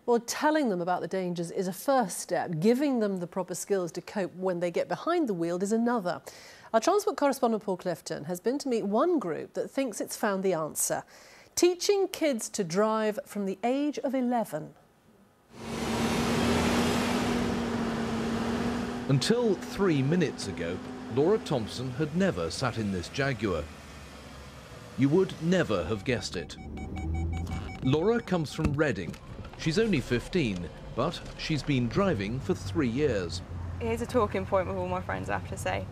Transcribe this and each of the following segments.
Well, telling them about the dangers is a first step. Giving them the proper skills to cope when they get behind the wheel is another. Our transport correspondent Paul Clifton has been to meet one group that thinks it's found the answer. Teaching kids to drive from the age of 11. Until 3 minutes ago, Laura Thompson had never sat in this Jaguar. You would never have guessed it. Laura comes from Reading. She's only 15, but she's been driving for 3 years. Here's a talking point with all my friends, I have to say.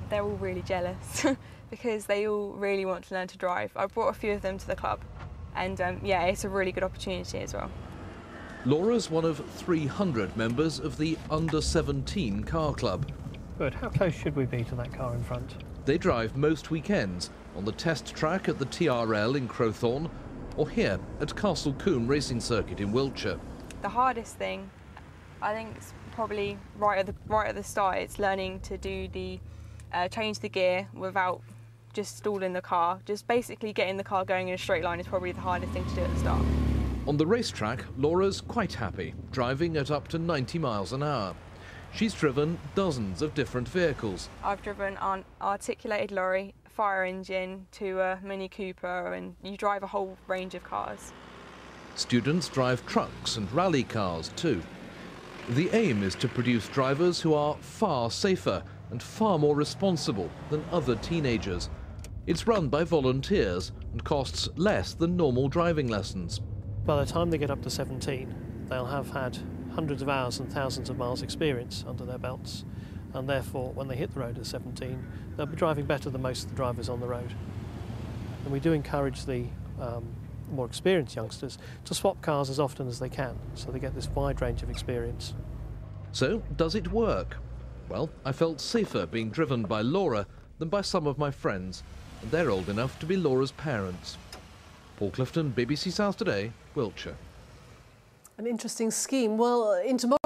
They're all really jealous because they all really want to learn to drive. I brought a few of them to the club and yeah, it's a really good opportunity as well. Laura's one of 300 members of the Under 17 car club. Good. How close should we be to that car in front? They drive most weekends on the test track at the TRL in Crowthorne or here at Castle Combe Racing Circuit in Wiltshire. The hardest thing, I think, is probably right at the start. It's learning to do the change the gear without just stalling the car. Just basically getting the car going in a straight line is probably the hardest thing to do at the start. On the racetrack, Laura's quite happy, driving at up to 90 miles an hour. She's driven dozens of different vehicles. I've driven an articulated lorry, fire engine to a Mini Cooper, and you drive a whole range of cars. Students drive trucks and rally cars too. The aim is to produce drivers who are far safer and far more responsible than other teenagers. It's run by volunteers and costs less than normal driving lessons. By the time they get up to 17, they'll have had hundreds of hours and thousands of miles experience under their belts, and therefore when they hit the road at 17 they'll be driving better than most of the drivers on the road. And we do encourage the more experienced youngsters to swap cars as often as they can, so they get this wide range of experience. So, does it work? Well, I felt safer being driven by Laura than by some of my friends, and they're old enough to be Laura's parents. Paul Clifton, BBC South Today, Wiltshire. An interesting scheme. Well, in tomorrow